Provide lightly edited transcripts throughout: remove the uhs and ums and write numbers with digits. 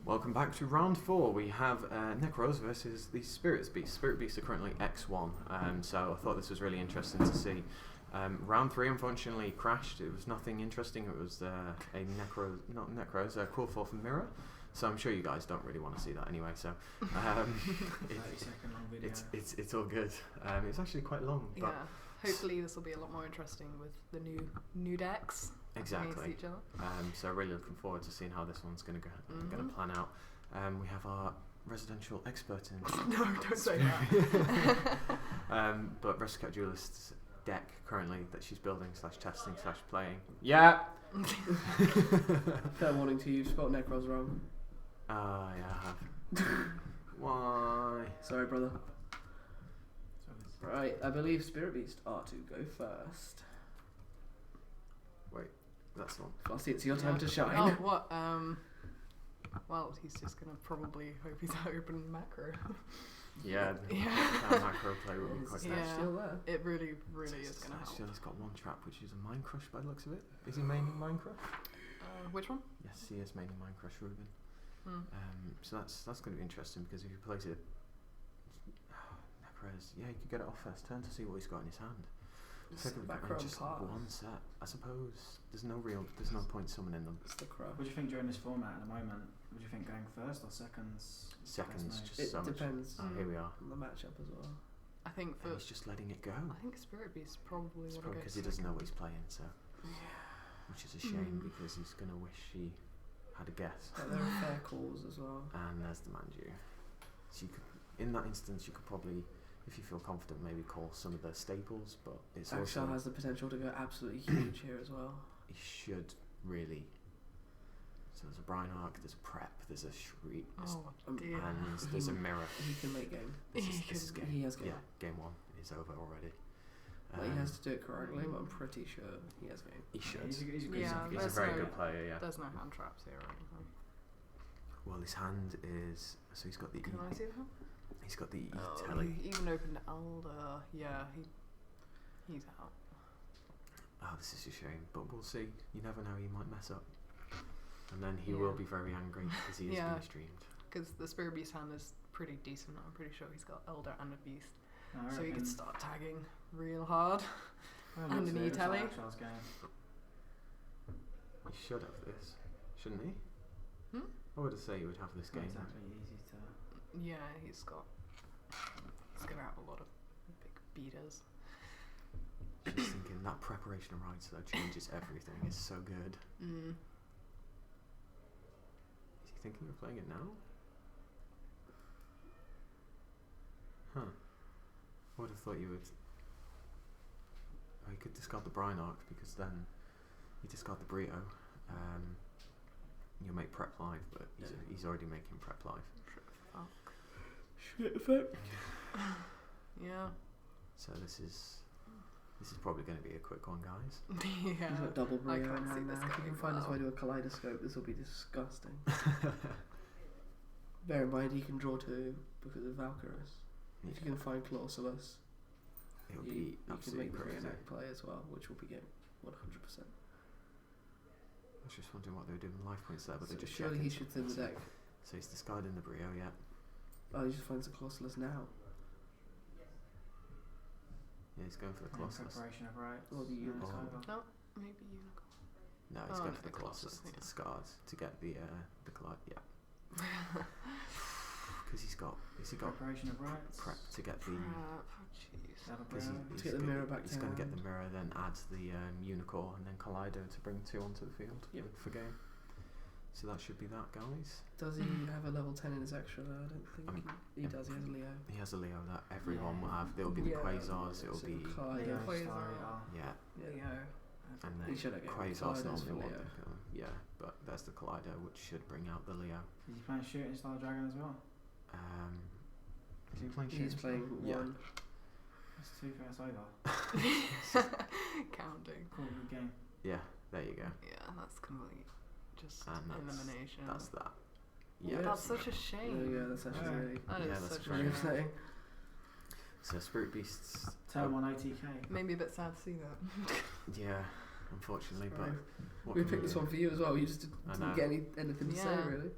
Welcome back to round 4. We have Nekroz versus the Spirit Beasts. Spirit Beasts are currently X1, so I thought this was really interesting to see. Round 3 unfortunately crashed. It was nothing interesting. It was a Necroz, a Cool Fourth Mirror. So I'm sure you guys don't really want to see that anyway. So it's all good. It's actually quite long. But hopefully this will be a lot more interesting with the new decks. Exactly. Each other. So really looking forward to seeing how this one's going to plan out. We have our residential expert in. No, don't say that. But Restocat Duelist's deck currently that she's building / testing / playing. Yeah. Fair warning to you, you've spelled Necros wrong. Yeah, I have. Why? Sorry, brother. Right, I believe Spirit Beast are to go first. Wait, that's not. Flossie, it's your time to shine. Oh, what? Well, he's just gonna probably hope he's open macro. Yeah. That macro play will be quite nice. Still there. It really is gonna help. Still, he's got one trap, which is a Mind Crush by the looks of it. Is he maining Mind Crush? Which one? Yes, he is maining Mind Crush Ruben. So that's going to be interesting because if he plays it, Nekroz, yeah, he could get it off first turn to see what he's got in his hand. Second just one set. I suppose there's no point summoning them. It's the crow. What do you think during this format at the moment? Would you think going first or seconds? Seconds, just it so much. depends. Here we are. On the matchup as well. I think and he's just letting it go. I think Spirit Beast probably it's want to go because he doesn't know what he's playing, so which is a shame because he's gonna wish he had a guess. But there are fair calls as well. And there's the Manju. So you could, in that instance, you could probably, if you feel confident, maybe call some of the staples, but it's Axel also has the potential to go absolutely huge here as well. he should really. So there's a Brine Arc, there's a Prep, there's a Shriek, dear. and there's a Mirror. He can make game. This is game. He has game. Yeah, game 1 is over already. He has to do it correctly, but I'm pretty sure he has game. He should. He's He's a very good player, yeah. There's no hand traps here or anything. Well, his hand is so he's got the. Can I see that? He's got the Telly. He even opened Elder. Yeah, he's out. Oh, this is a shame, but we'll see. You never know, he might mess up. And then he will be very angry because he is being streamed. Because the Spirit Beast hand is pretty decent. I'm pretty sure he's got Elder and a Beast. So he can start tagging real hard. And an E-Telly. He should have this, shouldn't he? I would say he would have this game. Exactly, easy to. Yeah, he's gonna have a lot of big beaters. Just thinking that preparation of rides though changes everything. It's so good. Is he thinking of playing it now? Huh. I would have thought you would. Oh, you could discard the Brine Arc because then you discard the Brio. You'll make Prep live, but he's already making Prep live. Shit effect. Yeah. So this is probably going to be a quick one, guys. Yeah. He's got double Brio I in can't see hand this now. If he going can find his way to a kaleidoscope, this will be disgusting. Bear in mind he can draw 2 because of Valkyrus. If you can find Clausulus, It'll be you can absolutely make the crazy. Reenact play as well, which will be game 100%. I was just wondering what they were doing with life points there, but they just surely he should thin the deck. So he's discarding the Brio, yeah. Oh, he just finds the Clausulus now. Yeah, he's going for the Colossus. Preparation of rights. Or the Unicorn. No, maybe Unicorn. No, he's going for the the Colossus Colossus, yeah. discard to get the Collide, yeah. Because he's got Preparation of rights. Prep to get the. Jeez. To get the mirror back he's to going to get hand. the mirror, then add the Unicorn, and then Kaleido to bring 2 onto the field for game. So that should be that, guys. Does he have a level 10 in his extra? I don't think he does. He has a Leo. He has a Leo that everyone will have. There will be the Quasars. It will So be Kaleido. yeah. Leo. And He then should have Quasars Kaleido's for normally Leo. want yeah, but there's the Kaleido, which should bring out the Leo. Is he playing Shooting Star Dragon as well? Is he playing? He's playing Yeah. 1. That's 2 first over. Counting. Cool, good game. Yeah, there you go. Yeah, that's complete. Just And elimination. That's that. Yeah. That's such a shame. Yeah, that's actually really That is that's such a very shame. upsetting. So Spirit Beasts. Turn 1 ATK. Maybe a bit sad to see that. Yeah, unfortunately, but Right. what We can picked this one for you as well. You just I didn't know. get anything to say Yeah. really.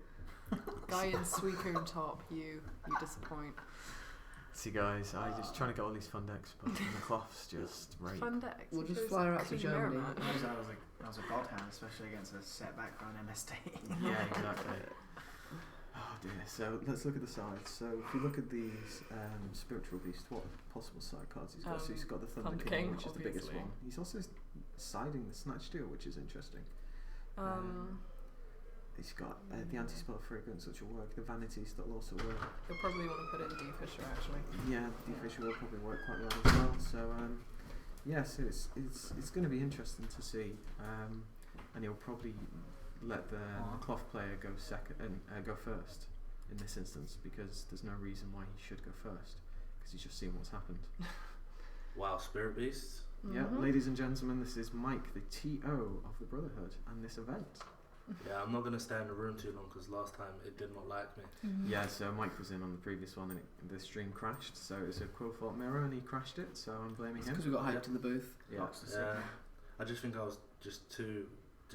Guy in Suicune top, you disappoint. See, guys, I just trying to get all these fun decks, but the cloth's just right. Fun decks. We'll you just chose fly her out to Clean Mirror Germany. Match. That was a god hand, especially against a setback on MST. Yeah, exactly. Oh dear. So let's look at the sides. So if you look at these spiritual beast, what possible side cards he's got? So he's got the Thunder King, which is the biggest obviously. one. He's also siding the Snatch Deal, which is interesting. He's got the anti-spell fragrance, which will work. The vanities that will also work. You'll probably want to put in D Fisher actually. Yeah, the Fisher will probably work quite well as well. So yeah, so it's going to be interesting to see, and he'll probably let the cloth player go second and go first in this instance, because there's no reason why he should go first, because he's just seen what's happened. Wow, Spirit Beasts. Yeah, ladies and gentlemen, this is Mike, the TO of the Brotherhood, and this event. Yeah, I'm not going to stay in the room too long because last time it did not like me. Yeah, so Mike was in on the previous one and the stream crashed, so it was a quote-fault mirror and he crashed it, so I'm blaming him. Because we got hyped in the booth. Yeah. Yeah, I just think I was just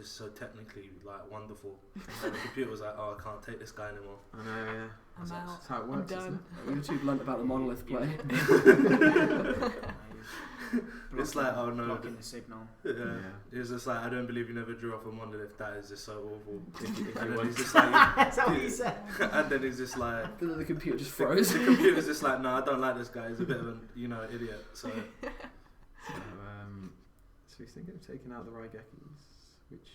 so technically like wonderful. And the computer was like, oh, I can't take this guy anymore. I know, yeah. I'm out. That's how it works, I'm isn't done. You were too blunt about the monolith play. It's like, oh no. Blocking the signal. Yeah. Yeah. It was just like, I don't believe you never drew off a monolith. That is just so awful. If And you then he's want, just like, That's what he said. and then he's just like, And then the computer just froze. the computer's just like, no, I don't like this guy. He's a bit of an, idiot. So so he's thinking of taking out the Raigekis, which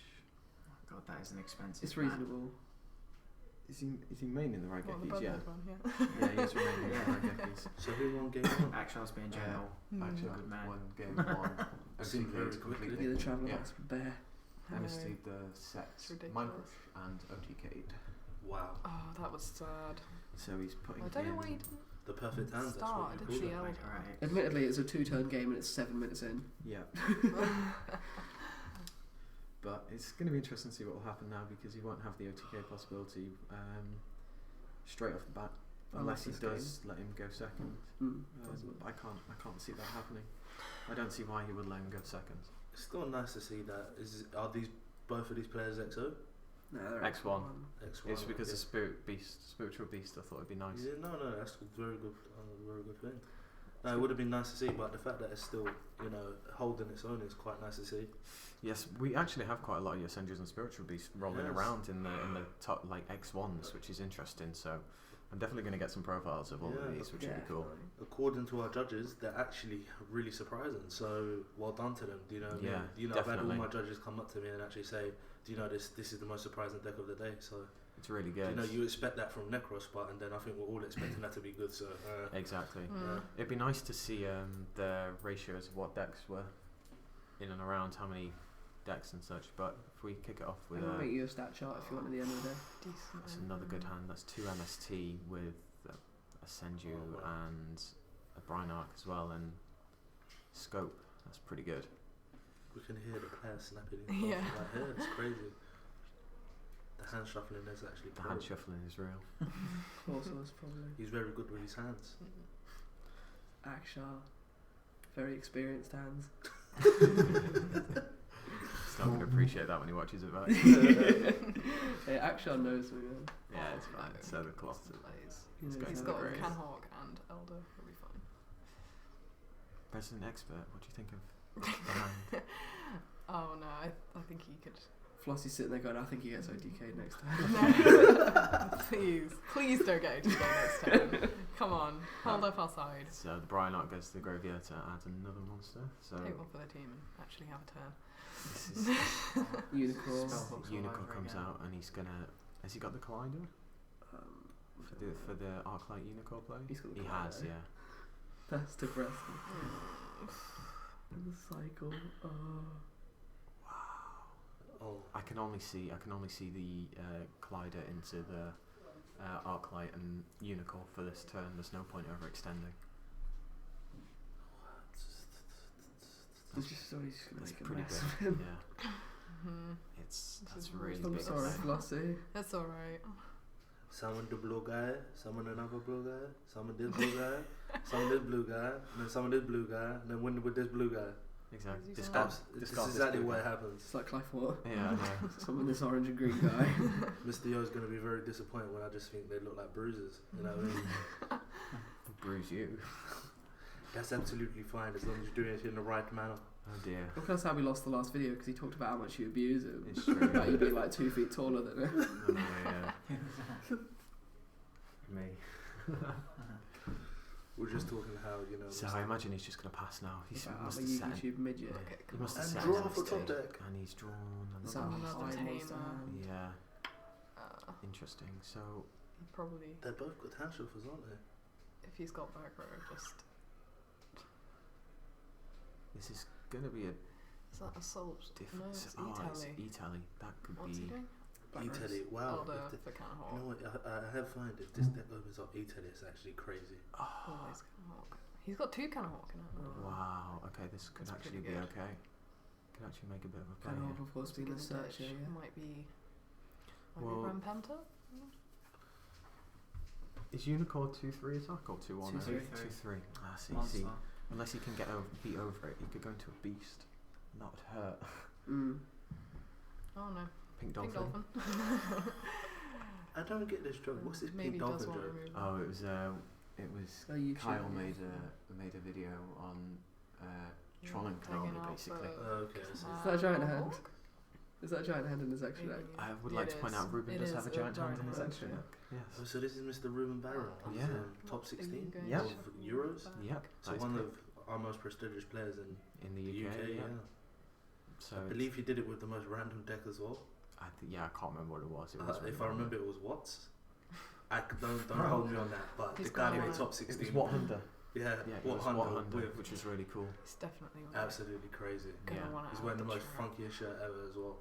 God, that is an expensive. It's reasonable. is he maining the Well, the Raigekis? Yeah. Bloodlord one, yeah. Yeah, he is remaining the Raigekis. so who won game one? Actually, I was being gentle. Actually, Good man. one game one. Seemed very OTK'd quickly. completely. Yeah, the Traveller Yeah. Max Bear. MST'd the set It's ridiculous. Minecraft and OTK'd. Wow, Oh, that was sad. So he's putting I don't know in why he didn't the perfect hands. That's start. what I you didn't call see it. Elder. Right. Admittedly, it's a 2-turn game and it's 7 minutes in. Yeah. But it's going to be interesting to see what will happen now, because he won't have the OTK possibility straight off the bat, unless he this does let him go second. Possibly. I can't see that happening. I don't see why he would let him go second. It's still nice to see that. Are these both of these players XO? No, they're X1. X1. It's because okay. the spiritual beast. I thought it'd be nice. Yeah, no, that's a very good thing. No, it would have been nice to see, but the fact that it's still, holding its own is quite nice to see. Yes, we actually have quite a lot of Yosendras and spiritual beasts rolling Yes. around in the top like X1s, which is interesting. So I'm definitely going to get some profiles of all of these, which would be cool. According to our judges, they're actually really surprising. So well done to them. Do you know what I mean? Yeah, I've had all definitely. my judges come up to me and actually say, "Do you know this is the most surprising deck of the day?" So It's really good. you expect that from Necros, but and then I think we're all expecting that to be good. So Exactly. Mm. It'd be nice to see the ratios of what decks were in and around how many decks and such. But if we kick it off with I'll make you a stat chart if you want at the end of the day. Decent. that's another good hand. That's 2 MST with a Senju and a Brynark as well, and Scope. That's pretty good. we can hear the player snapping. Yeah. My head. It's crazy. The hand shuffling is actually. The hand pro. shuffling is real. Also, it's probably He's very good with his hands. Akshar. Very experienced hands. He's not going to appreciate that when he watches it back. Hey, Akshar knows me, man. Yeah, it's fine. So the cloth. He knows going He's to how got it goes. Canhawk and Elder. He'll be fine. Resident expert. What do you think of the hand? Oh no, I think he could. Flossie's sitting there going, I think he gets OTK next time. No, please don't get OTK next time. Come on, hold up our side. So the Brynark goes to the graveyard to add another monster. So Take one for the team and actually have a turn. this is Unicorn. Spellbooks all Unicorn over comes again. out and he's gonna. Has he got the Collider for the Arclight Unicorn play? He's got the He has, Collider. yeah. That's depressing. And the cycle. Oh, I can only see the Collider into the Arclight and Unicorn for this turn. There's no point overextending. He's just always gonna That's make a pretty mess good. of him. Yeah, Mhm. that's This is really I'm big. sorry, play. Flossie. That's alright. summon the blue guy, summon another blue guy, summon this blue guy, summon this blue guy, and then summon this blue guy, and then win with this blue guy. Exactly. He's Discard. This Discard is this exactly blue what guy. happens. It's like Clive Water. Yeah, I know. Some of this orange and green guy. Mr. Yo's going to be very disappointed when I just think they look like bruises. You know what I mean? Bruise you. That's absolutely fine as long as you're doing it in the right manner. Oh dear. Well, that's how we lost the last video because he talked about how much you abuse him. It's true. About you being like 2 feet taller than him. Oh, yeah. Me. We're just talking how, you know. So I imagine he's just going to pass now. He About must I'm have a set. YouTube midget. Okay, He come must on. have And set draw his for top stage. deck. And he's drawn. That's another how Another high tamer. was down. Yeah. Uh, Interesting. So probably, They're both good hand shuffles, aren't they? if he's got back row, just... this is going to be a Is that assault? different. No, it's oh, it's E-tally. E-tally. That could What's he be. doing? You tell it, wow. Elder if the- for Canahawk. you know what, I have found if this deck opens up E-tally, it's actually crazy. Always Canahawk. He's got 2 Canahawk in it. Wow. Okay, this could That's actually pretty be good. okay. Could actually make a bit of a play Kind here. of, of course, being a search area. Might be Well- Rampanta? Is Unicorn 2-3 attack or 2-1? 2-3. 2-3. Ah, see, Monster. see. Unless he can beat over it, he could go into a beast. That would hurt. Mm. Oh no. Pink Pink Dolphin. Dolphin. I don't get this joke. What's this Maybe pink does dolphin want to joke? remove Oh, it was Oh, YouTube. Kyle made a video on Tron and taking Konami out basically. the Okay, I see. Is that a giant hand? Canahawk. Is that a giant hand in his extra deck? I would It like to point is. out Ruben It does is have a a giant hand giant in his hand, extra yeah. deck. Yes. Oh, so this is Mr. Ruben Barron. He's Yeah. top 16 Yeah. of Euros. Yep. So that is one correct. of our most prestigious players in in the the UK. UK. Yeah. Yeah. So I believe he did it with the most random deck as well. I can't remember what it was. It was If really I random. remember, it was Watts. Don't hold me on that. But He's the guy got made it. top It 16. was What Hunter. Yeah, Yeah, it what was Hunter What Hunter, with which was really cool. He's definitely absolutely crazy. gonna Yeah. wanna He's add wearing the the most trap. funkiest shirt ever as well.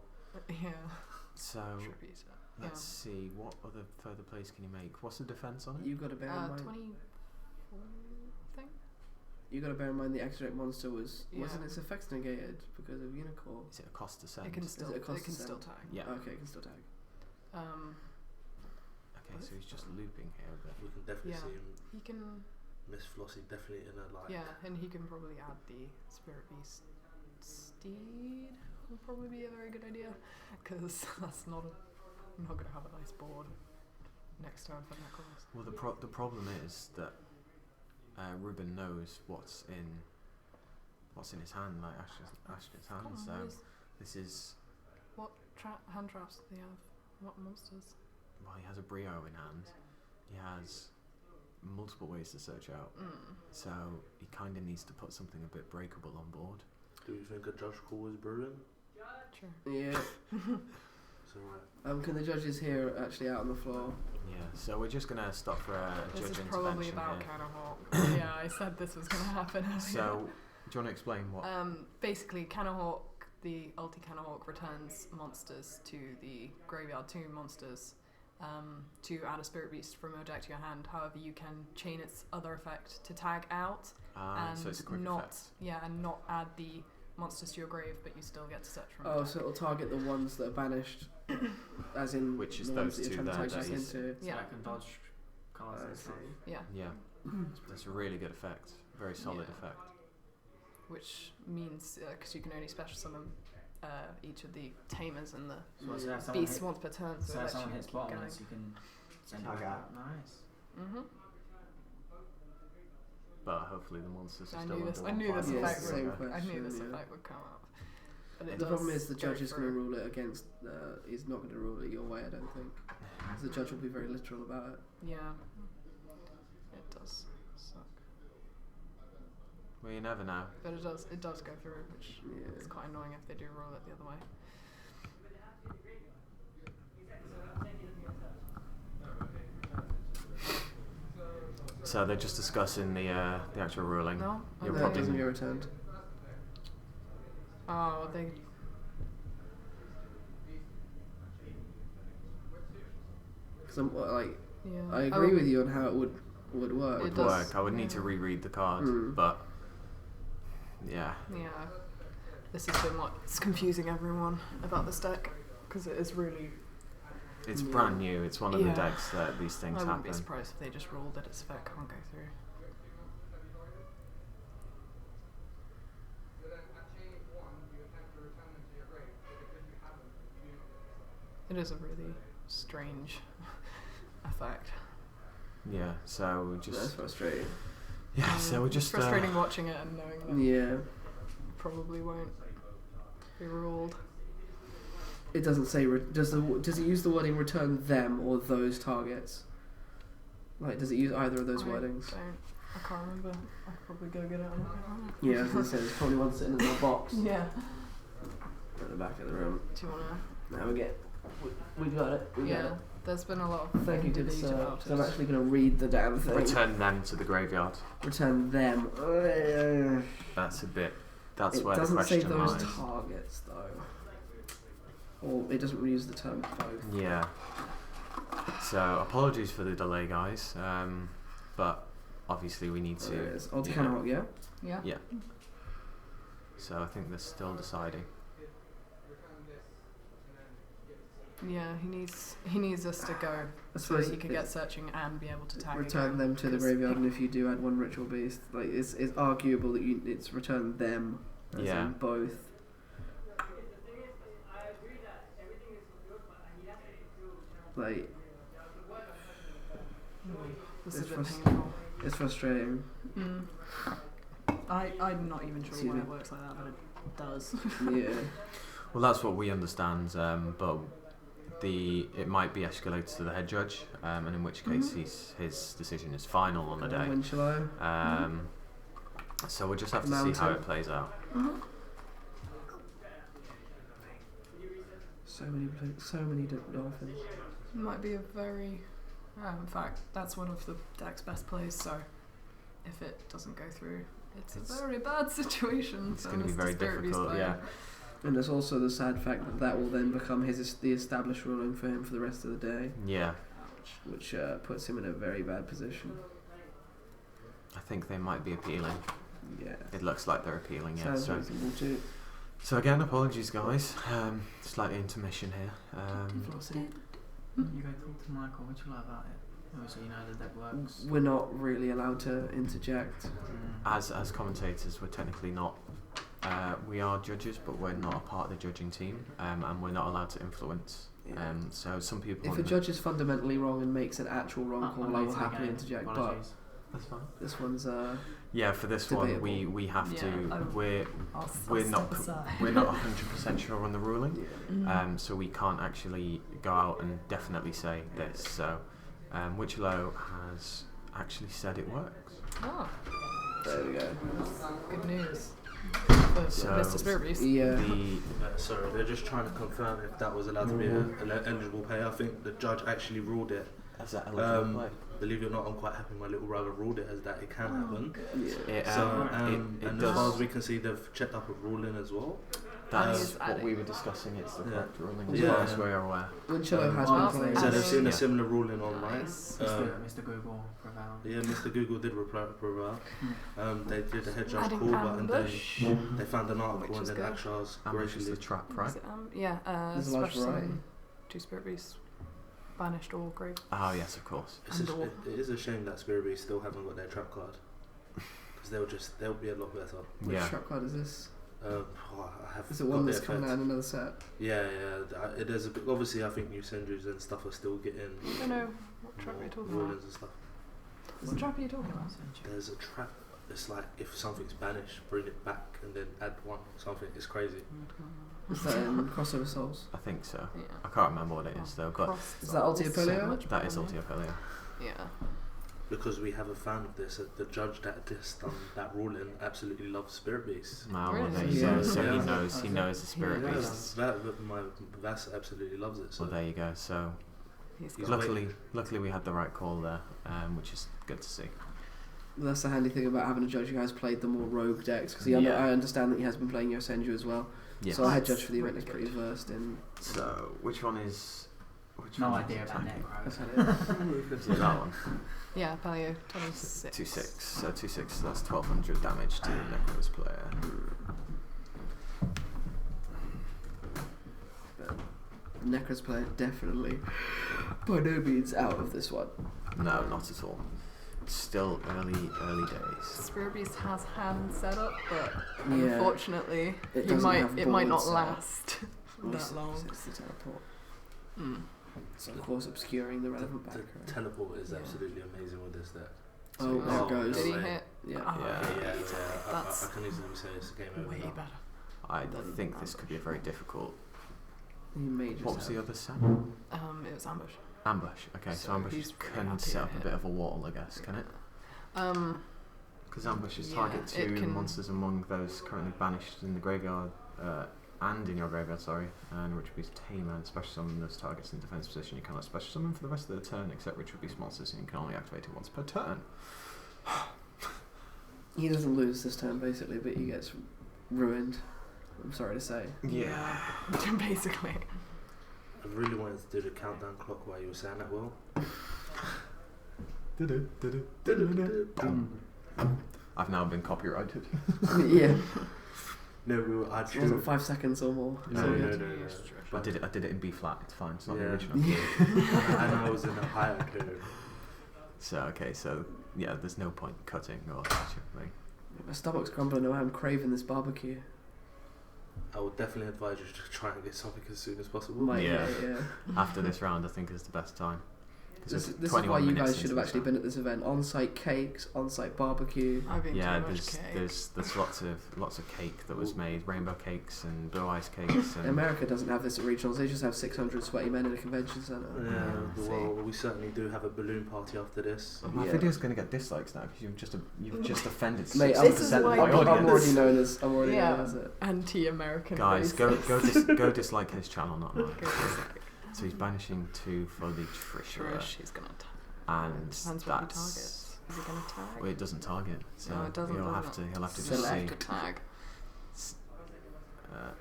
Yeah. So Trippy set. let's see what other further plays can you make. What's the defense on it? You've got to bear in mind. 24 thing? You got to bear in mind the extra deck monster wasn't Yeah. its effects negated because of Unicorn. Is it a cost to send? It can it still a cost it can to still send? tag. Yeah. Okay, it can still tag. Okay, so he's just looping here a bit. We can definitely Yeah. see him. He can Miss Flossie definitely in a like. yeah, and he can probably add the Spirit Beast Steed. Will probably be a very good idea because that's not gonna have a nice board next turn for Necros. Well, the problem is that Ruben knows what's in his hand, like Ashton's hand. Come on, So boys. this is What hand traps do they have? What monsters? well, he has a Brio in hand. He has multiple ways to search out. So he kind of needs to put something a bit breakable on board. Do you think a judge call was brewing? Sure. Yeah. So right. Can the judges here actually out on the floor? Yeah. So we're just gonna stop for a This judge is intervention probably about here. Canahawk. Yeah, I said this was gonna happen earlier. So do you want to explain what? Basically, Canahawk, the ulti Canahawk returns monsters to the graveyard, 2 monsters, to add a Spirit Beast from your deck to your hand. However, you can chain its other effect to tag out and so it's a quick not effect. and not add the monsters to your grave, but you still get to search from. Oh, your deck. so it'll target the ones that are banished, as in Which is the ones those that you're two trying to there, tag that us is- into. So Yeah. I can dodge cards I and see. stuff. Yeah, Yeah. That's a really good effect. Very solid Yeah. effect. which means because you can only special summon each of the tamers and the So what's that? Someone beasts hit, once per turn. so it if lets someone you hits keep bottom, going. so you can send it Tag back. out. Nice. But hopefully the monsters are I still knew this. under I knew this 1/5. Yeah, effect. it's the same Would, I knew question, this yeah. effect would come up. But it The problem does is the go judge is going to through. rule it against. He's not going to rule it your way, I don't think. 'Cause the judge will be very literal about it. Yeah, it does suck, Well, you never know. but it does go through, which Yeah. is quite annoying if they do roll it the other way. So they're just discussing the actual ruling. No, You're That probably- doesn't get returned. Oh, they. Because I'm like, Yeah. I agree with you on how it would work. It Would does, work. I would need to yeah. reread the card, Mm. but yeah. Yeah, this has been what's confusing everyone about this deck because it is really. It's Yeah. brand new. It's one of the Yeah. decks that these things I wouldn't be happen. surprised if they just ruled that its effect can't go through. It is a really strange effect. Yeah, so we That's just frustrating. so we just It's frustrating watching it and knowing that Yeah. probably won't be ruled. It doesn't say. Does it use the wording "return them" or "those targets"? Like, does it use either of those wordings? I can't remember. I could probably go get it on it. Yeah, I was gonna say there's probably one sitting in the box Yeah. at the back of the room. Do you wanna? Now we got it. We got Yeah. it. There's been a lot of Thank you, good debate sir. about 'Cause I'm it. actually gonna read the damn thing. return them to the graveyard. Return them. That's a bit. That's It where the doesn't say question those lies. targets though. Or it doesn't use the term both. Yeah. So apologies for the delay, guys. But obviously we need to. There it is. Old you Cannon know, Hawk, yeah? Yeah. Yeah. So I think they're still deciding. Yeah. He needs us to go I so that suppose he can get searching and be able to tag return again, them to the 'cause graveyard, and if you do add one ritual beast, like it's arguable that it's return them as Yeah. in both. Like This is a It's bit frust- painful. it's frustrating. I'm not even sure Excuse why me. it works like that, but it does. Yeah. Well, that's what we understand. But it might be escalated to the head judge, and in which case his decision is final on the day. Winslow. So we'll just have to see how Mountain. it plays out. So many dolphins. Might be a very. In fact, that's one of the deck's best plays. So, if it doesn't go through, it's a very bad situation. It's for going to be Mr. very Spirit Beast difficult. player. And there's also the sad fact that will then become the established ruling for him for the rest of the day, Yeah, which puts him in a very bad position. I think they might be appealing. Yeah. It looks like they're appealing. Yeah. Sounds So, reasonable too. so again, apologies, guys. Slightly intermission here. You go talk to Michael. What do you like about it? Obviously, you know the deck works. We're not really allowed to interject. As commentators, we're technically not. We are judges, but we're not a part of the judging team, and we're not allowed to influence. Yeah. So some people. If on a the- judge is fundamentally wrong and makes an actual wrong call, I will happily interject. Apologies. That's fine. But this one's Yeah, for this one, Debatable. we have Yeah, to. We're I'll not step aside. we're not 100% sure on the ruling. yeah. So we can't actually go out and definitely say this. So, Wichlow has actually said it works. Oh, There we go. good news. For So- Mr. Spirit Beast. Yeah. The Sorry, they're just trying to confirm if that was allowed to be an eligible pay. I think the judge actually ruled it. is that Believe it or not, I'm quite happy my little brother ruled it as that it can happen. Yeah. It, So, it and does. as far as we can see, they've checked up a ruling as well. That's is what adding. we were discussing. It's the Yeah. correct ruling, as Yeah. far as we're aware. Winslow has Well, been playing. So they've Adding. seen Yeah. a similar ruling online. Nice. Mr. Google prevailed. Yeah, Mr. Google did prevail. They did the head judge Adding call, but and then ambush. they found an article Which and is then good. Akshars Ambush is graciously. the trap, Is right? it, yeah, There's a large special variety. summon 2 Spirit Beasts, banished or grave. Oh yes, of course. It is a shame that Spirit Beast still haven't got their trap card because they'll be a lot better. Which Yeah. trap card is this? I have Is it got one the that's coming effect. out in another set? Yeah. There's a bit, obviously I think new Sendrus and stuff are still getting I don't know what trap are you talking about. rulings and stuff. What trap are you talking about? There's a trap. It's like if something's banished, bring it back and then add one or something. It's crazy. Is that in Crossover Souls? I think so. Yeah. I can't remember what it is though, but Is that Ultia Polio? that is Ultia Polio. Yeah. Because we have a fan of this, the judge that just done that ruling absolutely loves Spirit Beasts. Well, Really? there you Yeah. go. So Yeah. he knows the spirit Yeah. beasts. My Vass absolutely loves it. So Well, there you go. So He's He's got luckily we had the right call there, which is good to see. That's the handy thing about having a judge who has played the more rogue decks, because Yeah. I understand that he has been playing Yosenju as well. Yes. So our head That's judge for the event really is pretty versed in. So which one is? Which No one idea is about attacking? That's Necros. how it is. Is it that one? Yeah, Paleo 26. 2/6. So 2/6. That's 1200 damage to the Necros player. Necros player definitely by no means out of this one. No, not at all. It's still early days. Spirit Beast has hand set up, but Yeah. Unfortunately, It it doesn't might have it might board not set up. last that long. It's the teleport. So of course obscuring the relevant The background. teleport is Yeah. absolutely amazing with this deck. Oh, there it goes. Did he no way. hit? Yeah. Oh, Yeah. That's I can easily say it's a game over way now. better. I Then think this could be a very difficult. He may just What was have- the other set? It was ambush. Ambush. Okay, so So ambush he's really can happy set to up a hit. bit of a wall, I guess, can it? Because ambush is Yeah, target it two can- monsters among those currently banished in the graveyard and in your graveyard, sorry, and which would be tame and special summon those targets in defense position. You cannot special summon for the rest of the turn, except which would be monsters, and you can only activate it once per turn. He doesn't lose this turn basically, but he gets ruined. I'm sorry to say. Yeah. Basically. I really wanted to do the countdown clock while you were saying that, Will. I've now been copyrighted. Yeah. No, we were. I It wasn't 5 seconds or more. No, So no, good. I did it in B flat. It's fine. It's not the Yeah. original. And I was in a higher code. So okay, so yeah, there's no point cutting or chipping. My stomach's grumbling away. I'm craving this barbecue. I would definitely advise you to try and get something as soon as possible. Might, Yeah. yeah. After this round, I think is the best time. 'Cause This it's is 21 why you minutes guys should into have this actually round. been at this event. On-site cakes, on-site barbecue. I've been Yeah, too much cake. there's lots of cake that was made, rainbow cakes and blue ice cakes. And America doesn't have this at regionals. They just have 600 sweaty men in a convention centre. Yeah, see. well, we certainly do have a balloon party after this. my Yeah. video's going to get dislikes now because you've just offended Mate, 60% This of is my why I'm audience. already known as. I'm already Yeah. known as it. Anti-American. Guys, racist. go dislike his channel, not mine. Go dislike. So he's banishing 2 for the Treasurer, Trish, he's gonna tag. and Depends what he that's targets. Is he gonna tag? well, it doesn't target, so No, it doesn't, he'll does have it? to just see. Select. Select a tag.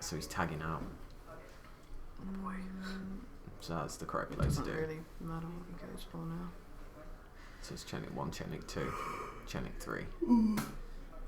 So he's tagging out. So that's the correct play to Doesn't do. really matter what he goes for now. So it's Chenik 1, Chenik 2, Chenik 3.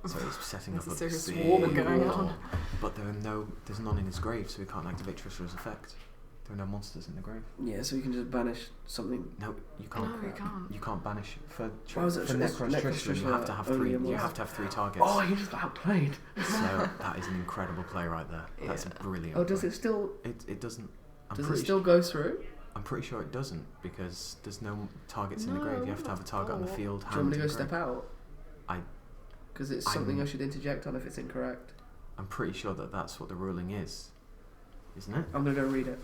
So he's setting There's up a serious big war going wall. on. But there's none in his grave, so he can't activate Treasurer's effect. There are no monsters in the grave. Yeah, so you can just banish something. No, you can't. No, you can't. You can't banish for Why was it for Necros Necros Treasurer. You have to have only three. a You monster? have to have 3 targets. Oh, you just got outplayed. So that is an incredible play right there. That's a Yeah. brilliant. Oh, does play. it still? It doesn't. I'm Does it pretty still go through? I'm pretty sure it doesn't because there's no targets in the No, grave. You have to have a target on the oh. field. Do you want me to go hand, step and out? I- Because it's something I I'm- should interject on if it's incorrect. I'm pretty sure that that's what the ruling is, isn't it? I'm gonna go read it.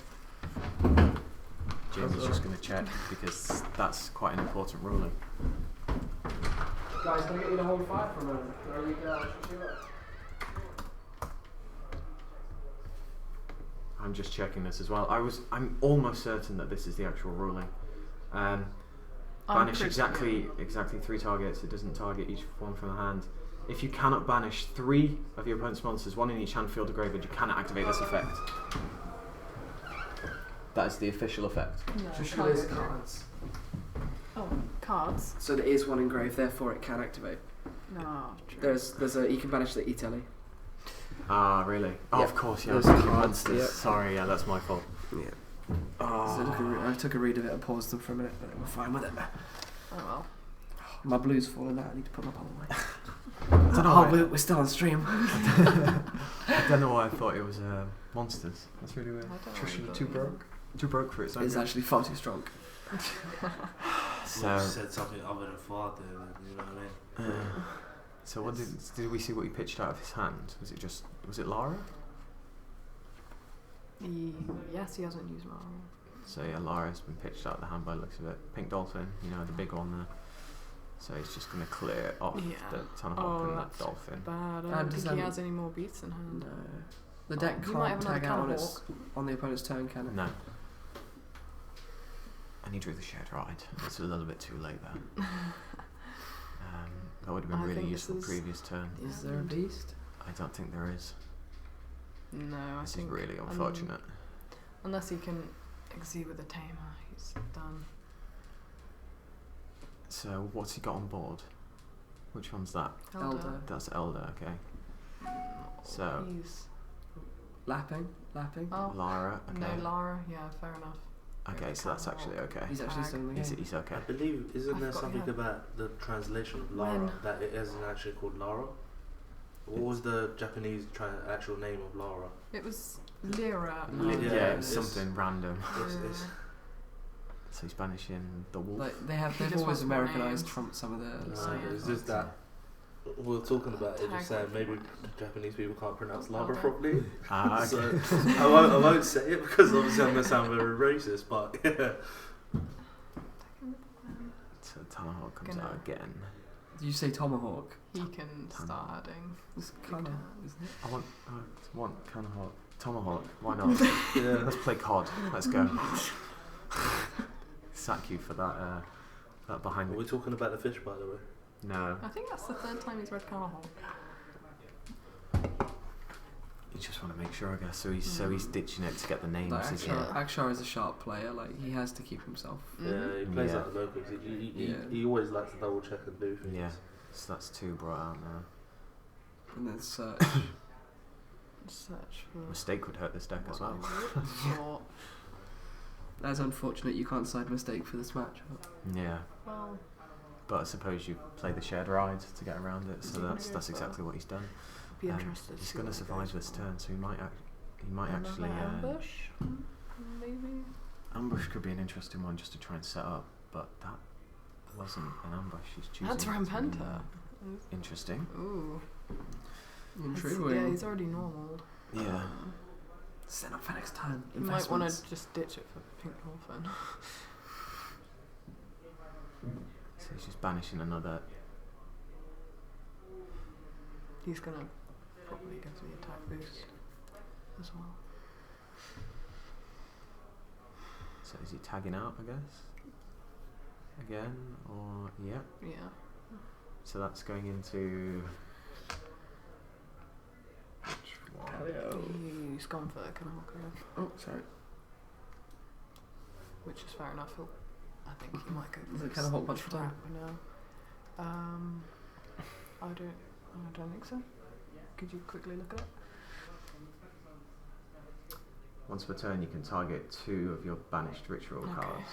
James is just going to check because that's quite an important ruling. Guys, can I get you to hold fire for a moment? Can I read that? I'm just checking this as well. I'm almost certain that this is the actual ruling. I'm Banish pretty- exactly 3 targets. It doesn't target each one from the hand. If you cannot banish 3 of your opponent's monsters, 1 in each hand, field, or graveyard, you cannot activate this effect. That is the official effect. No, Just can't release go. cards. Oh, cards? So there is one engraved, therefore it can activate. No, true. There's a you can banish the Italy. Ah, really? Oh, Yeah. of course, yeah. Those I was thinking cards, monsters. yeah. Sorry, yeah, that's my fault. Yeah. Oh. So I took a read of it and paused them for a minute, but we're fine with it. Oh well. My blue's falling out. I need to put my bottle away. I don't know Oh, why- we're still on stream. I don't know why I thought it was monsters. That's really weird. I don't know Trisha what too you broke. Too broke for its own. It's good. actually far too strong. So, You said something other than father, you know what I mean? so what did we see? What he pitched out of his hand? Was it Lara? Yes, he hasn't used Marvel. So yeah, Lara's been pitched out of the hand by the looks of it. Pink Dolphin, you know, the big one there. So he's just going to clear off Yeah. the Tunnel Oh, and that that's Dolphin. Bad. I And don't does think he that- has any more beats in hand. No. The deck You might have can't another tag out on, Cannahawk. on the opponent's turn, can it? No. And he drew the shared ride. It's a little bit too late there. That would have been I really think useful this is- previous turn. Is there a beast? I don't think there is. No, I This is think really unfortunate. unless he can exceed with a tamer, he's done. So what's he got on board? Which one's that? Elder. That's Elder, okay. So- He's, Lapping? oh, Lara, okay. no, Lara. Yeah, fair enough. Okay, so that's actually okay. He's actually still in the game. He's okay. I believe, isn't I there forgot, something yeah. about the translation of Lara When? that it isn't actually called Lara? What was the Japanese actual name of Lara? It was Lyra. Yeah, it's it's- something random. It's So Spanish in the wolf. Like they've just always wants more Americanized names. from some of their. no, So, it's just that we were talking about it, just saying maybe Japanese people can't pronounce Lara Okay. properly. Okay. So I won't say it because obviously I'm gonna sound very racist, but yeah. So Tomahawk comes Gonna- out again. Did you say tomahawk? He can start adding. It's kind of, isn't it? I want Tomahawk. Why not? Yeah. Let's play COD. Let's go. Sack you for that. That behind Are the. we talking about the fish, by the way? No, I think that's the third time he's read Carnahawk. you just want to make sure, I guess. So he's ditching it to get the names. Like isn't Yeah. it? Akshar is a sharp player. Like he has to keep himself. Yeah, he plays Yeah. like the locals. Yeah. He always likes to double check and do things. Yeah. So that's 2 brought out now. And then search. Search for. Mistake would hurt this deck as well. Or, That's unfortunate. You can't side mistake for this match. Yeah. well, But I suppose you play the shared ride to get around it. So Yeah. that's exactly what he's done. be interested. He's to going to see what survive goes this on. turn, so he might Another actually. ambush, maybe. Ambush could be an interesting one just to try and set up, but that wasn't an ambush. He's choosing. That's to- Rampenta. Interesting. Ooh. Intriguing. Yeah, he's already normal. Yeah. Set up for next time. You might want Investments. to just ditch it for Pink Orphan. So he's just banishing another. He's gonna probably go for the attack boost as well. So is he tagging out? I guess. Again, or yeah. Yeah. So that's going into. Which one? He's gone for Kanahawk, Oh, sorry. which is fair enough. I think he might go Is for it Kanahawk much trap time? now. I don't think so. Could you quickly look at it? Once per turn, you can target 2 of your banished ritual Okay. cards.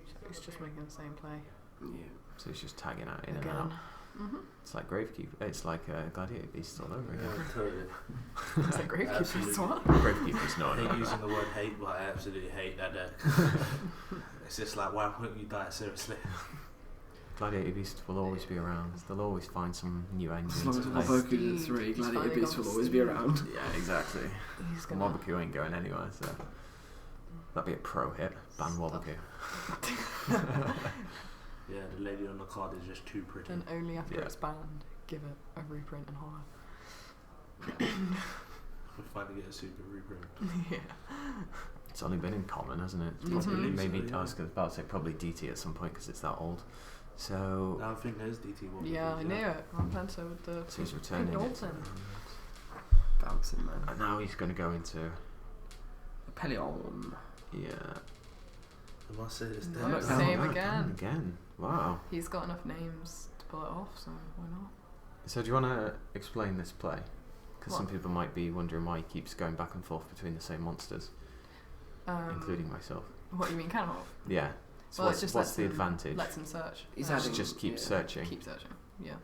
So he's just making the same play Yeah. So he's just tagging out in again. and out. Mm-hmm. It's like Gravekeeper. It's like Gladiator Beast all over again. Yeah, totally. It's like Gravekeeper as Absolutely. well. Gravekeeper's I not. hate using the word hate, but I absolutely hate that deck. It's just like, why wouldn't you die seriously? Gladiator Beast will always be around. They'll always find some new engine As long to as play. Moboku is 3, He's Gladiator finally Beast got will always be steam. around. Yeah, exactly. He's gonna. Moboku ain't going anywhere, so that'd be a pro hit. Ban Woboku. Yeah, the lady on the card is just too pretty. Then only after Yeah. it's banned, give it a reprint and horror. We'll finally get a super reprint. Yeah. It's only been in common, hasn't it? It's Mhm. probably, Mhm. maybe So, yeah. I was about to say probably DT at some point because it's that old. So, I think there's DT one. Yeah, I knew it. Rampenta with the so he's Pink returning it. Dalton. Bouncing man. And now he's going to go into Pelion. yeah. I must say this No, deck. look, same Oh, again. Again. Wow. He's got enough names to pull it off, so why not? So do you want to explain this play? Because some What? people might be wondering why he keeps going back and forth between the same monsters, including myself. What do you mean, Kanahawk? Yeah. So Well, it's just what's lets the him- advantage? Let's him search. He's Um, adding- Just keep yeah. searching. Keep searching, yeah.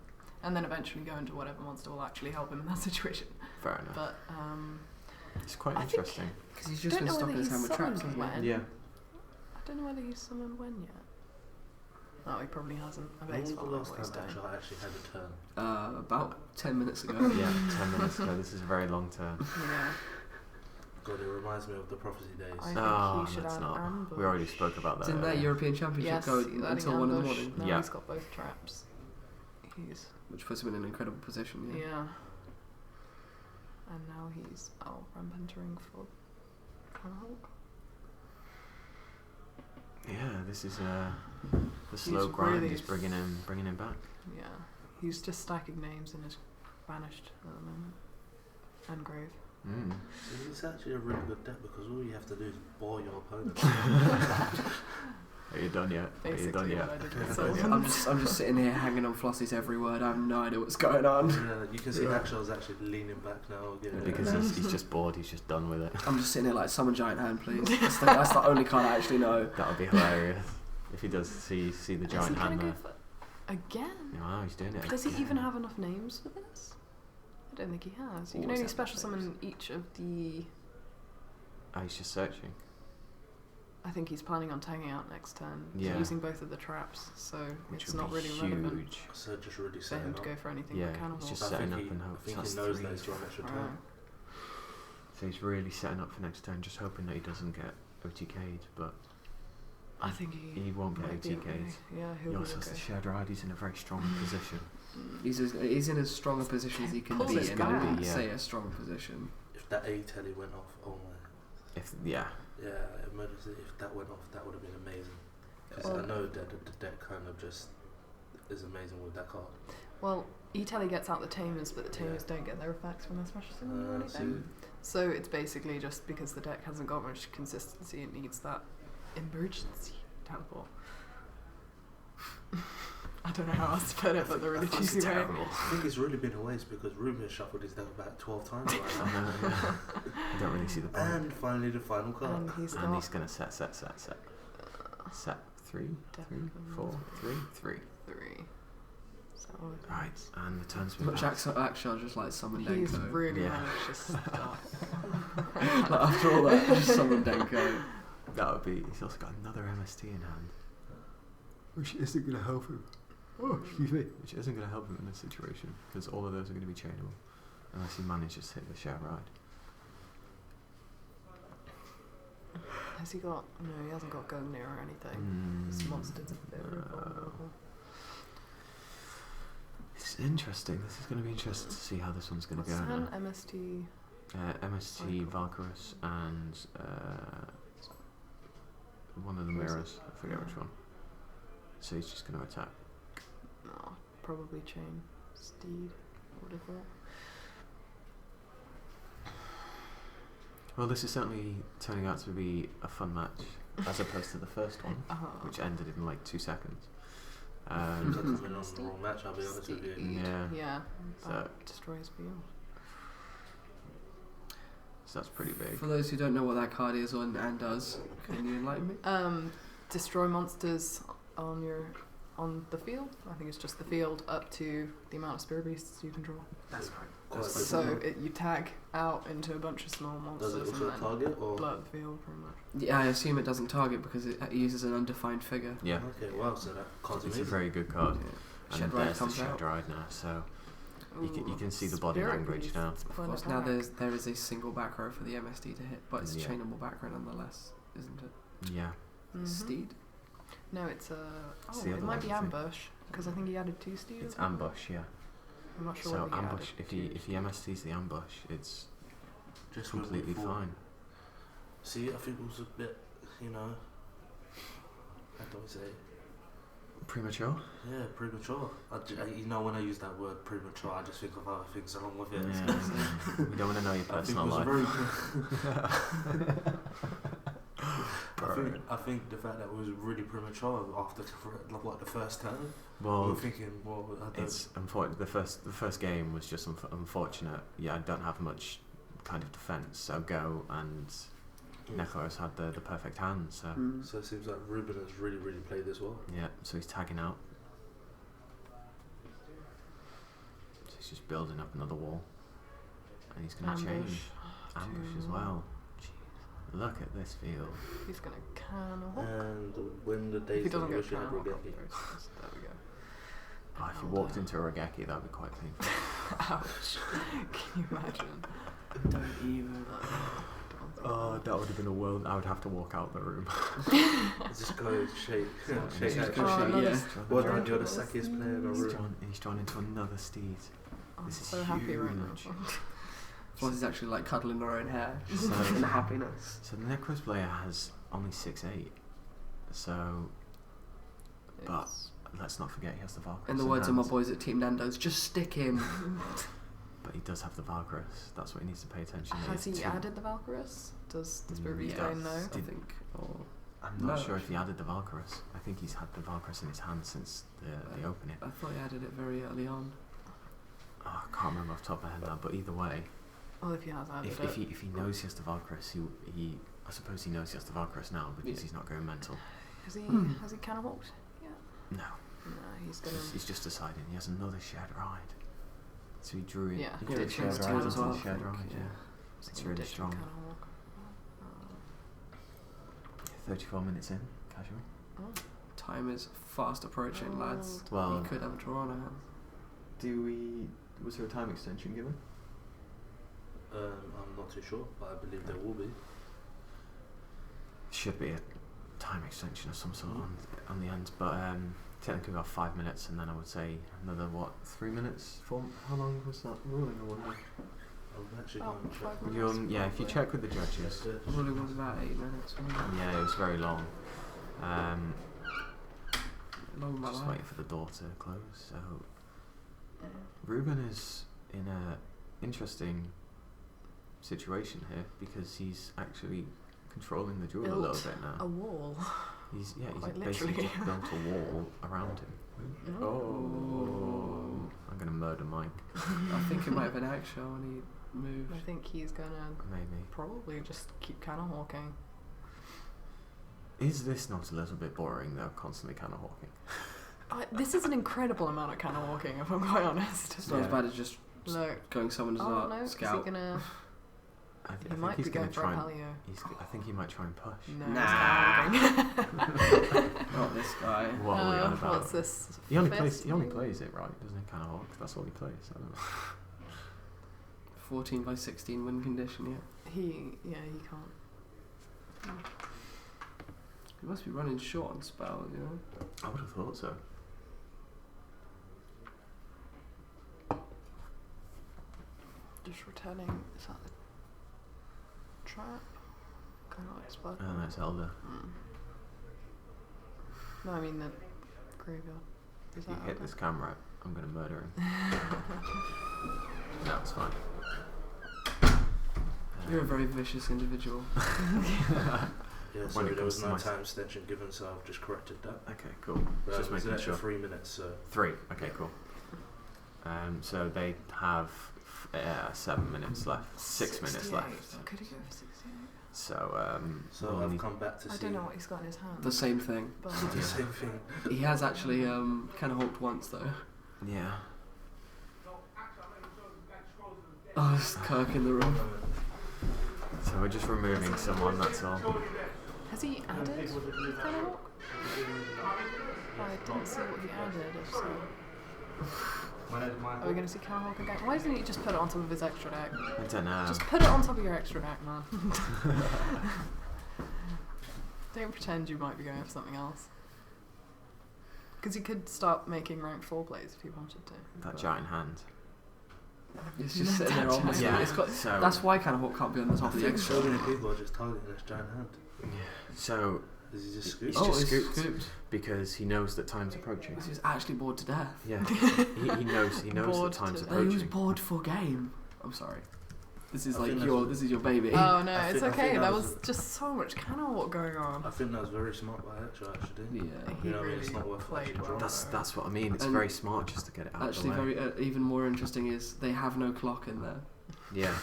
And then eventually go into whatever monster will actually help him in that situation. Fair enough. But, It's quite I think- interesting. Because he's I just don't been know stuck in whether his he's hand with traps, summoned hasn't he? when. Yeah. I don't know whether he's summoned when yet. Oh, he probably hasn't. I bet When he's was the fine last what he's time doing. that I actually had a turn? About 10 minutes ago. Yeah, 10 minutes ago. This is a very long turn. Yeah. God, it reminds me of the prophecy days. I think Oh, he should let's add not. ambush. We already spoke about that. Didn't that earlier. European Championship Yes, go he's adding until 1 in the ambush. morning? Now Yeah. he's got both traps. He's Which puts him in an incredible position. yeah. Yeah. And now he's rampentering for Kanahawk. Yeah, this is the slow He's grind really is bringing him back. Yeah. He's just stacking names in his banished at the moment. And grave. Mm. So it's actually a really good deck because all you have to do is bore your opponent. Are you done yet? Are you Basically done yet? what I did Okay. with Yeah. Sylvan. I'm just sitting here hanging on Flossie's every word. I have no idea what's going on. You can see Axel's actually leaning back now. Again. Because he's just bored. He's just done with it. I'm just sitting here like, summon giant hand, please. That's the only card I actually know. That would be hilarious if he does see the Is he giant gonna hand go there. for Again? No, he's doing it. Does he again. even have enough names for this? I don't think he has. You What can was only that special names? summon each of the... Oh, he's just searching. I think he's planning on tagging out next turn, Yeah. using both of the traps, so Which it's would not be really huge. relevant So just really for setting him to up. go for anything Yeah, but Cannibal. it's just I setting think up he, and I hope. think That's he knows 3. that he's got an extra Right. turn. So he's really setting up for next turn, just hoping that he doesn't get OTK'd, but I think he won't get might be OTK'd. okay. Yeah, He he'll be also has okay. the shared ride, he's in a very strong position. He's in as strong a position as he can Pull be his in, back. say, a strong position. If that A telly went off, oh my. Yeah, Yeah, emergency. If that went off, that would have been amazing. Because Well- I know that the deck kind of just is amazing with that card. Well, E-Tally gets out the Tamers, but the Tamers don't get their effects from their special summon or anything. So it's basically just because the deck hasn't got much consistency, it needs that emergency teleport. I don't know how else to put it, but the really That's cheesy way. terrible. I think it's really been a waste because Ruben has shuffled his deck about 12 times right I now. know, yeah. I don't really see the point. And finally the final card. And he's And got he's gonna set. Set 3, 3, 4, 3, 3. 3. So Right, and the turn's been Much passed. Axel just like summoned he's Denko. really Yeah. managed to stop. Like, after all that, just summoned Denko. That would be. He's also got another MST in hand, which isn't going to help him. Oh, excuse me. Which isn't going to help him in this situation because all of those are going to be chainable unless he manages to hit the share ride. Has he got? No, he hasn't got Gungnir or anything. This monster's a bit vulnerable. It's interesting. This is going to be interesting to see how this one's going to What's go. San now. MST? MST, Valkyrus, and one of the mirrors. I forget which one. So he's just going to attack. No, probably Chain Steed. I would have thought. Well, this is certainly turning out to be a fun match as opposed to the first one, which ended in like 2 seconds. Looks like coming on the wrong match, I'll be honest with you. Yeah. Yeah. So- That destroys field. So that's pretty big. For those who don't know what that card is and does, can you enlighten me? Destroy monsters on the field. I think it's just the field up to the amount of spirit beasts you control. That's right. Quite So good. you tag out into a bunch of small Does monsters it also and then target or? blow up the field pretty much. Yeah, I assume it doesn't target because it uses an undefined figure. Yeah, Okay, wow, so that card's it's a amazing. very good card. Shed And Ride there's the comes Shed out. Ride now, so you can see the body Spirit language beasts, now. Of fun course, now attack. there is a single back row for the MSD to hit, but it's a Yeah. chainable back row nonetheless, isn't it? Yeah, Mhm. Steed? No, it's a. It's Oh, the it other might one, be I think. ambush because I think he added 2 steeds. it's ambush. Yeah. I'm not sure So whether he ambush. added If two. he MSTs the ambush, it's Just completely moving forward. fine. See, I think it was a bit, how do I say it? Premature. Yeah, premature. When I use that word premature, I just think of other things along with it. Yeah. We don't want to know your I think it personal was life. I think the fact that it was really premature after the first turn. We Well, were thinking, well, I don't. it's unfortunate. The first game was just unfortunate. Yeah, I don't have much kind of defense. So Go and Nekroz had the perfect hand. So So it seems like Ruben has really, really played this well. yeah, so he's tagging out. So he's just building up another wall, and he's going to change ambush as Two. well. Jeez. Look at this field. He's gonna can a hook. And when the If days he doesn't that get wish can had a hook, Regeki. there we go. Oh, if you And, walked into a Regeki, that would be quite painful. Ouch! Can you imagine? Don't even. Oh, that would have been a world. I would have to walk out the room. Just go shake. shake Just action. go shake, another yeah. Well Dragon done, you're the Ball sexiest player in the He's room. drawn into another steed. I'm This is so happy right now. huge. Flossy's actually like cuddling her own hair. So- in happiness. So the Necros player has only 6'8". So, but It's- let's not forget he has the Valkyries. In the words of my boys at Team Nando's, just stick him. But he does have the Valkyries. That's what he needs to pay attention to. Has he to- added the Valkyries? Does the Spirit Beast Yeah. Bane know? I think. Or I'm not No. sure if he added the Valkyries. I think he's had the Valkyries in his hand since the opening. I thought he added it very early on. Oh, I can't remember off the top of my head now. But either way, Well, if he has added if it. he knows he has the Valkyries, he I suppose he knows he has the Valkyries now because Yeah. he's not going mental. Has he can a hooked? Yeah. No. he's gonna. He's just deciding he has another shared ride. So he drew it. Yeah, he yeah, drew it a shared changed ride too into as well, the I shared think, ride. yeah. It's Thinking really ditching strong. Canahawk. 34 minutes in, casual. Time is fast approaching, lads. Well, We could have a draw on our hands. Was there a time extension given? I'm not too sure, but I believe there will be. Should be a time extension of some sort on the end, but technically about 5 minutes, and then I would say another 3 minutes? How long was that ruling? I wonder. I'm actually About going to check. 5 minutes. Yeah, if you check with the judges. Ruling was about 8 minutes. wasn't it? Yeah, it was very long. Long of my Just life. waiting for the door to close. So Ruben is in a interesting situation here because he's actually controlling the duel a little bit now. A wall. He's quite basically literally. just built a wall around him. Oh, I'm gonna murder Mike. I think it might have been Aksha when he moved. I think he's gonna Maybe. probably just keep Canahawking. Is this not a little bit boring though? Constantly kind of hawking. This is an incredible amount of Canahawking, if I'm quite honest. It's not as Yeah. bad as just Look. going someone as Oh a no, is he scout. gonna? I He think might he's be gonna going for a try. paleo. I think he might try and push. No, Nah. he's Canahawking. Not this guy. What are we on about? What's this? He only Fist, maybe? plays it right, doesn't he? Kind of hawk. That's all he plays. I don't know. 14 by 16 win condition, yeah. He can't. He must be running short on spells, you know? I would have thought so. Just returning. Is that the trap? Kind of explode. Oh, that's Elder. No, I mean the graveyard. Is If you that hit Elder? this camera, I'm gonna murder him. No, it's fine. You're a very vicious individual. Yeah, When sorry, it there was comes to no my time extension given, so I've just corrected that. Okay, cool. But Just it was making an extra sure. 3 minutes, so 3. Okay, cool. So they have 7 minutes left. 6 minutes 68. left. Could he go for 68? So so we'll I've need- come back to I see don't know what he's got in his hand. The same thing. But the same thing. He has actually kind of hawked once, though. yeah. Oh, it's Kirk in the room. So we're just removing someone. That's all. has he added Canahawk? I didn't see what he added. If so. Are we going to see Canahawk again? Why doesn't he just put it on top of his extra deck? I don't know. Just put it on top of your extra deck, man. Don't pretend you might be going for something else. Because you could start making rank 4 plays if you wanted to. That but- giant hand. It's just sitting there on the Yeah. It's got, So that's why kind of hawk can't be on the I top of the think extra. so many people are just targeting this giant hand. So Is he just He's scooped? just it's scooped. scooped. because he knows that time's approaching. He's actually bored to death. Yeah. he knows that Bored time's to- No, he was approaching. bored for game. I'm sorry. This is I like think your that's- this is your baby. Oh no, I it's think okay. that There was was just so much Canahawk going on. I think that was very smart by Hector, actually. Yeah. He You know, I mean, it's really not worth played actually well. drawing. That's what I mean. It's And very smart just to get it out Actually, of the way. very even more interesting is they have no clock in there. Yeah.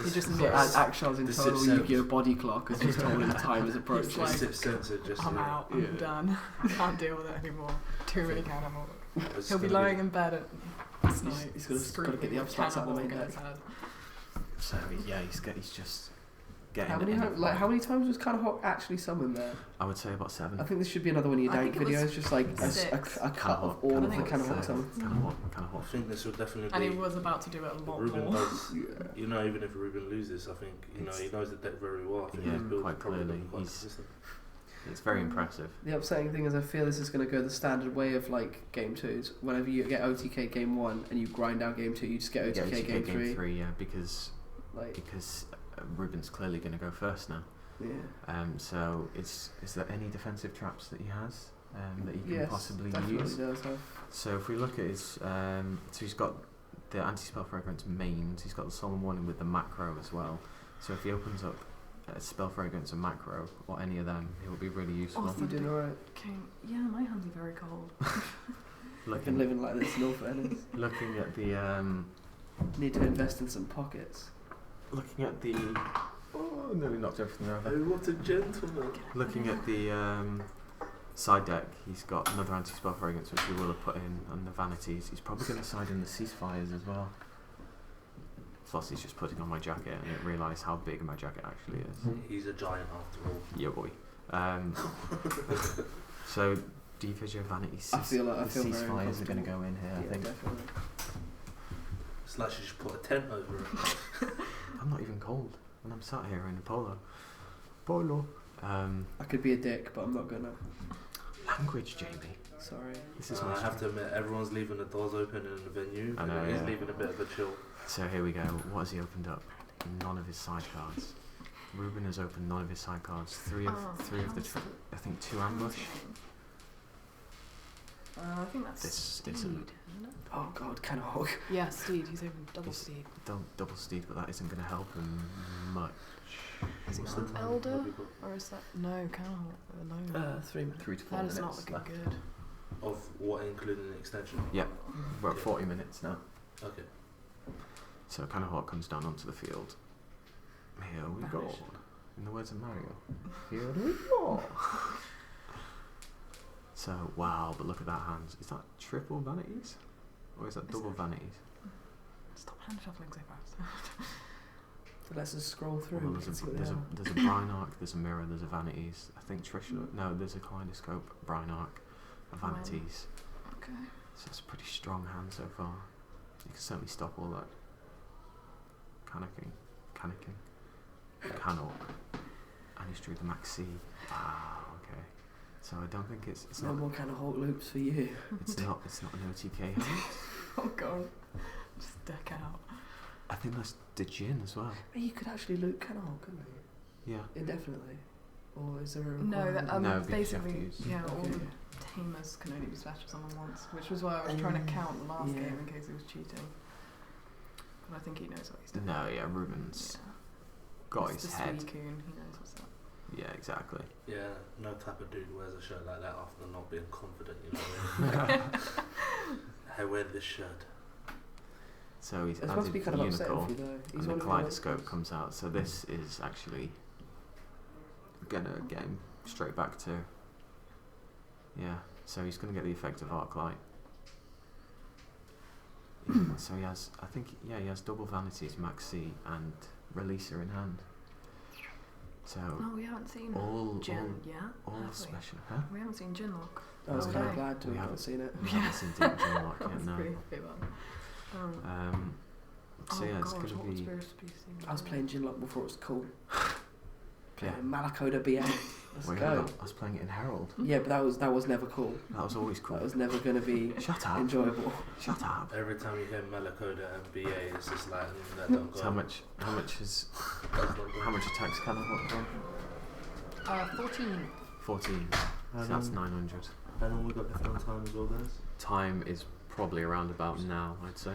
He just So knew. Akshal's The internal sixth sense. Yu-Gi-Oh body clock has just told him time is approaching. like- Sixth sense of just I'm out. I'm Yeah. done. Can't deal with it anymore. Too many Canahawk. it's He'll be gonna lying in bed at night. he's gotta screaming get the with upstarts out of the Canahawk main in his deck. head. So he's just getting. How many enough like light. how many times was kind of hawk actually summoned there? I would say about 7. I think this should be another one of your I dank think it was videos, just like six. a cut of all I of the think it kind of was hawk six. summons. Kind of I think this will definitely And he be. was about to do it a lot Ruben more. does, Yeah. you know, even if Ruben loses, I think, you know, he knows the deck very well. I think Yeah, his build quite is probably clearly. quite He's- consistent. It's very impressive. The upsetting thing is I feel this is going to go the standard way of like game 2s. Whenever you get OTK game 1 and you grind down game 2, you just get Yeah, OTK game 3. yeah, because Like Ruben's clearly going to go first now. yeah. So is there any defensive traps that he has that he can Yes, possibly definitely use? does have. So if we look at his, so he's got the anti-spell fragrance mains. He's got the solemn warning with the macro as well. So if he opens up a spell fragrance and macro or any of them, it will be really useful. Awesome. You doing alright? Yeah, my hands are very cold. I've been Looking, living like this in all fairness. looking at the Need to invest in some pockets. looking at the. Oh, nearly knocked everything over. Oh, what a gentleman. Looking at the Side deck, he's got another anti-spell fragrance, which we will have put in, and the vanities. He's probably going to side in the ceasefires as well. Flossie's just putting on my jacket and didn't realise how big my jacket actually is. He's a giant after all. Yeah, boy. So, do you feel your vanity I feel very ceasefires are going to go in here, I think? Definitely. It's like she should put a tent over it. I'm not even cold, and I'm sat here in a polo. Polo. I could be a dick, but I'm not gonna. Language, Jamie. Sorry. This is I have to admit, everyone's leaving the doors open in the venue. I know, He's yeah. leaving a bit of a chill. So here we go. What has he opened up? None of his side cards. Ruben has opened none of his side cards. Three of the. I think 2 ambush. I think that's This Steed, isn't- isn't it? Oh god, Canhawk. Yeah, Steed. He's opened double He's- Steed. Double steed, but that isn't going to help him much. Is he What's on the time? Elder? What have you got? Or is that... No, Canahawk. No. 3 minutes. 3 to 4 That minutes. is not looking left. good. Of what, including the extension? Yeah, we're at 40 minutes now. Okay. So Canahawk comes down onto the field. Here we go. Vanished. In the words of Mario. Here we go. So, wow, but look at that hand. Is that triple vanities? Or is that Is double it? vanities? Stop hand shuffling so fast. So let's just scroll through. Well, we there's can see a, what there's, they a, are. there's a Brine Arc, there's a Mirror, there's a Vanities. I think Trisha... No, there's a Kaleidoscope, Brine Arc, a Vanities. Okay. So it's a pretty strong hand so far. You can certainly stop all that canicking. Canok. And he's drew the Maxi. Ah, okay. So I don't think it's No not more Canahawk loops for you. it's not an OTK hand. Oh god. Just deck out. I think that's the Jin as well. But you could actually loop Canahawk, couldn't you? Yeah. Indefinitely. Or is there a No, requirement? that, No, because you have to basically, use- yeah, all Okay. the tamers can only be special summon once, which was why I was trying to count the last yeah. game in case he was cheating. But I think he knows what he's doing. No, yeah, Ruben's Yeah. got It's his the head. Suicune, he knows what's up. Yeah, exactly. Yeah, no type of dude wears a shirt like that after not being confident, you know what I mean? I wear this shirt. So he's It's supposed to be added kind of upsetting Unicorn. for you though. He's And the one of Kaleidoscope the comes out, so this is actually gonna get him straight back to. Yeah, so he's gonna get the effect of Arclight. Yeah, so he has, I think, yeah, he has double Vanities, Maxi, and Releaser in hand. So Oh, we haven't seen all Jin yet, all have we? special, huh? We haven't seen Jin lock. I was Oh, kind no. of glad to We have haven't- seen it. We haven't seen Deep Jin Lock I yet, was no. pretty happy about that. So yeah, it's gosh, gonna what was be. Spirit Beast thing? I was playing Ginlock before it was cool. Yeah. Playing Malakoda BA. Let's Wait, go. hold on, I was playing it in Herald. Yeah, but that was never cool. That was always cool. That was never going to be Shut up. enjoyable. Shut up. Every time you hear Malakoda and BA, it's just like, that don't go. So how much is That's not good. how much attacks can I got from? 14. 14. So that's 900. How long we got left on time as well, guys? Time is probably around about now, I'd say.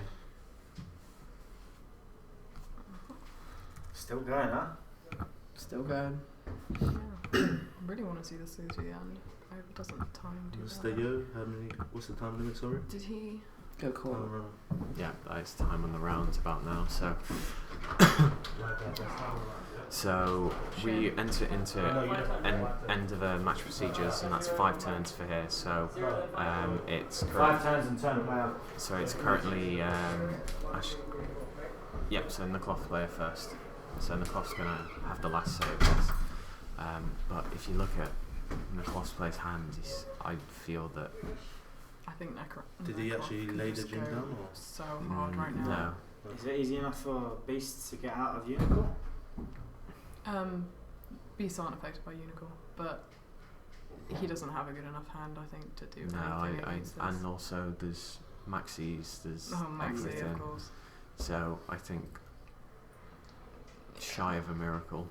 Still going, huh? Still going. Yeah. I really want to see this through to the end. I hope it doesn't time do Mr. that. Yo, what's the time limit, sorry? Did he? Go cool. Time runner. Yeah, that is time on the rounds about now. So we enter into end of a match procedures, and that's 5 turns for here. So it's 5 turns and turn player. so it's currently yep. So Nekroz player first. So Nekroz's gonna have the last say of this. But if you look at Nekroz player's hands, I feel that I think Did he actually lay the gym down, or? so hard right now? no. Is it easy enough for Beast to get out of Unicorn? Beasts aren't affected by Unicorn, but he doesn't have a good enough hand, I think, to do No, anything against this. and also there's Maxis, there's Oh, Maxi, everything. of course. So I think shy of a miracle,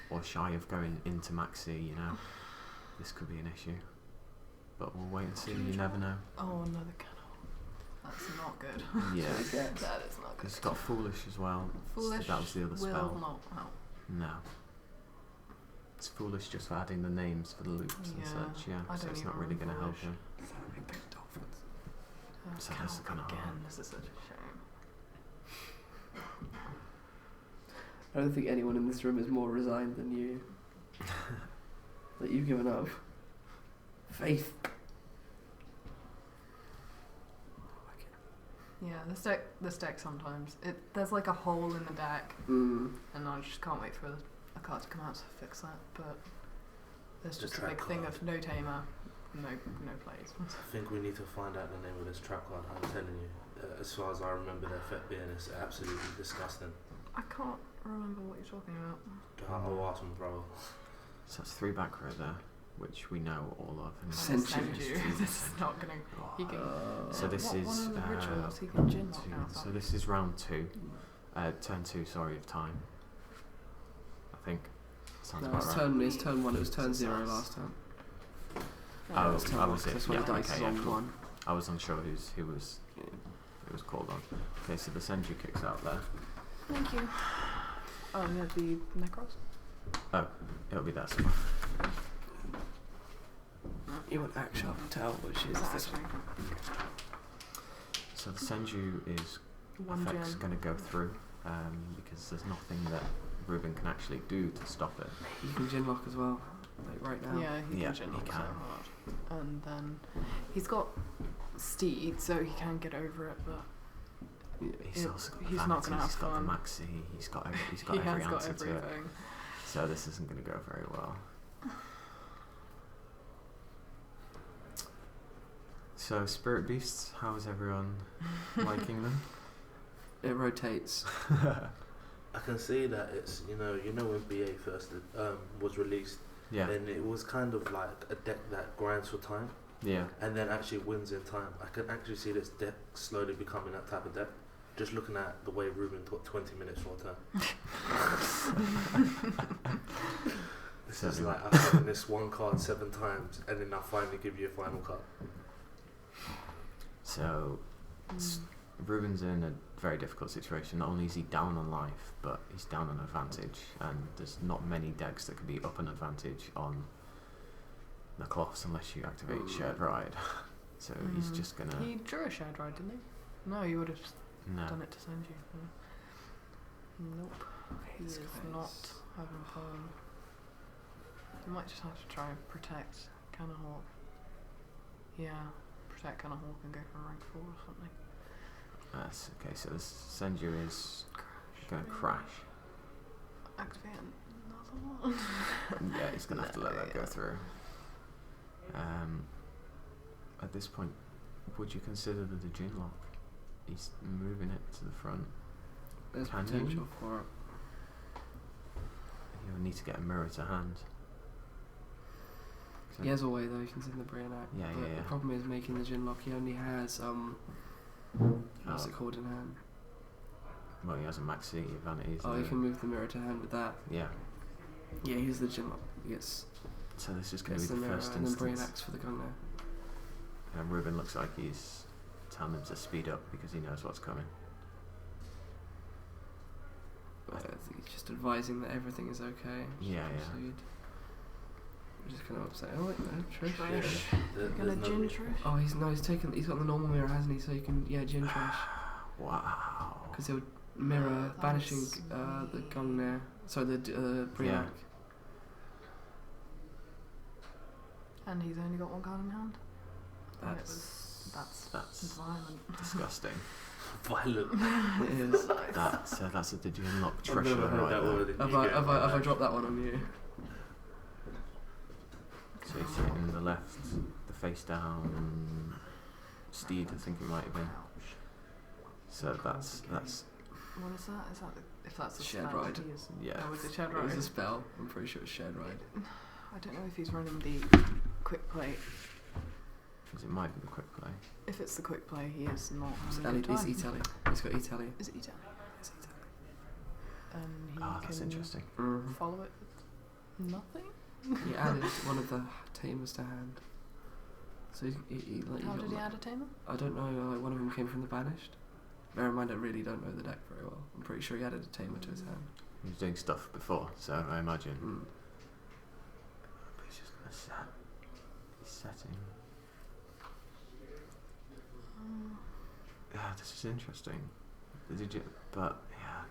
or shy of going into Maxi, this could be an issue. But we'll wait and see. You never know. Oh, another canal. That's not good. Yeah, That is not good. it's got foolish as well. Foolish That was the other will spell. not help. No. It's foolish just for adding the names for the loops and Yeah, such, yeah. I So don't it's not even really run going to help Foolish. him. So Canal that's kinda again. hard. This is such a shame. I don't think anyone in this room is more resigned than you. That you've given up. Faith. Yeah, this deck sometimes there's like a hole in the deck, Mm. and I just can't wait for a card to come out to fix that. But there's The just a trap big thing card. of no tamer, no plays. I think we need to find out the name of this trap card. I'm telling you, as far as I remember, the effect being is absolutely disgusting. I can't remember what you're talking about. I'll ask him, bro. So that's 3 back row there, which we know all of. And I'm gonna send Centuries. you. This is not gonna. He can. So this what, is one of the rituals he can gin lock two. out. So this is round 2, turn 2. Sorry, of time. I think sounds No, about it's right. it's turn 1. It was turn 0 last time. Oh, It's turn I 1, was it. that's why Yeah, the dice okay, is yeah, on cool. 1. I was unsure who was called on. Okay, so the Senju kicks out there. Thank you. Oh, yeah, the Necros. Oh, it'll be that spot. You want action tell, which is Is that this actually So the Senju is one effect's gen? going to go through because there's nothing that Ruben can actually do to stop it. You can gin lock as well, like right now. Yeah, he Yeah, can gin he lock so can. hard. And then he's got Steed, so he can get over it, but He's It- also got he's the not gonna vanities, have he's got the fun. maxi, he's got he every has got answer to it. everything. So this isn't going to go very well. So Spirit Beasts, how is everyone liking them? It rotates. I can see that it's you know when BA first was released, Yeah, then it was kind of like a deck that grinds for time yeah. and then actually wins in time. I can actually see this deck slowly becoming that type of deck. Just looking at the way Ruben took 20 minutes for a turn. This is like I've done this one card 7 times and then I finally give you a final card. So Ruben's in a very difficult situation. Not only is he down on life, but he's down on advantage, and there's not many decks that can be up an advantage on Necros unless you activate Shared Ride. So he's just gonna He drew a shared ride, didn't he? No, you would have no. done it to send you. Nope. He is not having fun. You might just have to try and protect Canahawk. Yeah, protect Canahawk and go for rank 4 or something. That's okay. So this Senju is gonna crash. Activate another one. Yeah, he's gonna have to let that go Yeah. through. At this point, would you consider the Jin lock? He's moving it to the front. There's Can you? potential for it. You'll need to get a mirror to hand. So- He has a way though, he can send the Brianac. Yeah, but yeah, yeah. The problem is making the gin lock, he only has what's it called in hand? Well, he has a maxi advantage. Oh, he can move the mirror to hand with that. Yeah. Yeah, he's the gin lock. He gets So this is going to the be the mirror first and then instance. Brianac's for the gun there. And Ruben looks like he's telling him to speed up because he knows what's coming. But I think he's just advising that everything is okay. Yeah, yeah. Proceed. I'm just kind of upset. Oh wait, no, Trish. Trish. There- Gonna there's no gin reason. Trish. Oh, he's got the normal mirror, hasn't he? So you can gin trash Wow. because he'll mirror That banishing is the gun there. So the Brianac. Yeah. And he's only got one card in hand. That's That's violent. disgusting. Violent. it is. That's a did you unlock I've treasure never heard right that there. word in Have UK. I dropped that one on you? So he's hitting the left, the face down, Steed, I think it might have been. So that's What is that? Is that if that's a Shared spell, ride. he is- yeah. Oh, is it shared It was ride? a spell. I'm pretty sure it's shared ride. I don't know if he's running the quick play. Because it might be the quick play. If it's the quick play, he is not It's having a good time. Italy. He's got Italy. Is it Italy? It's Italy. And he Ah, that's can interesting. follow it with nothing. He added one of the tamers to hand. So he like How got did he like- add a tamer? I don't know. Like one of them came from the banished. Bear in mind, I really don't know the deck very well. I'm pretty sure he added a tamer to his hand. He was doing stuff before, so I imagine. Mm. But he's just going to set. He's setting. Yeah, this is interesting. But yeah,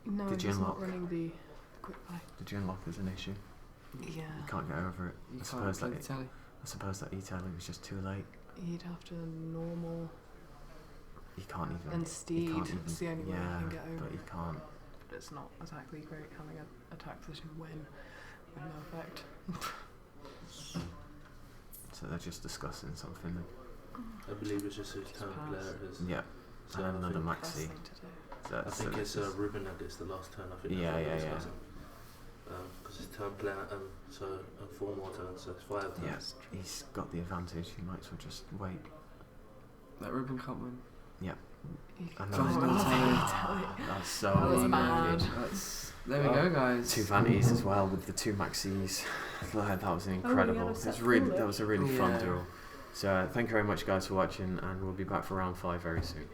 No, The he's gin not lock. running the quick play. the Jin lock is an issue. Yeah. You can't get over it. You I can't suppose play like Italy. I suppose that e-tailing was just too late. He'd have to normal You can't even. and you steed. can't even, It's the only way you yeah, can get over. but you can't. But it's not exactly great having a attack position win with no effect. So they're just discussing something. I believe it's just his turn Just player. pass. Is. Yeah. So And I another think, Best maxi. thing to do. So I that's- think it's that's- Ruben that gets the last turn. I think. Yeah, that's what yeah, we're yeah. discussing. Because his turn player, so 4 more turns, so it's 5 turns. Yes, he's got the advantage. He might as well just wait. That Ruben can't win. You And can't then- win with Oh, e-tailing. That's so That was unlucky. mad. There we go, guys. 2 Vanties as well with the 2 Maxis. That was incredible. a It set was really, full that was a really fun Yeah. duel. So thank you very much, guys, for watching, and we'll be back for round 5 very soon.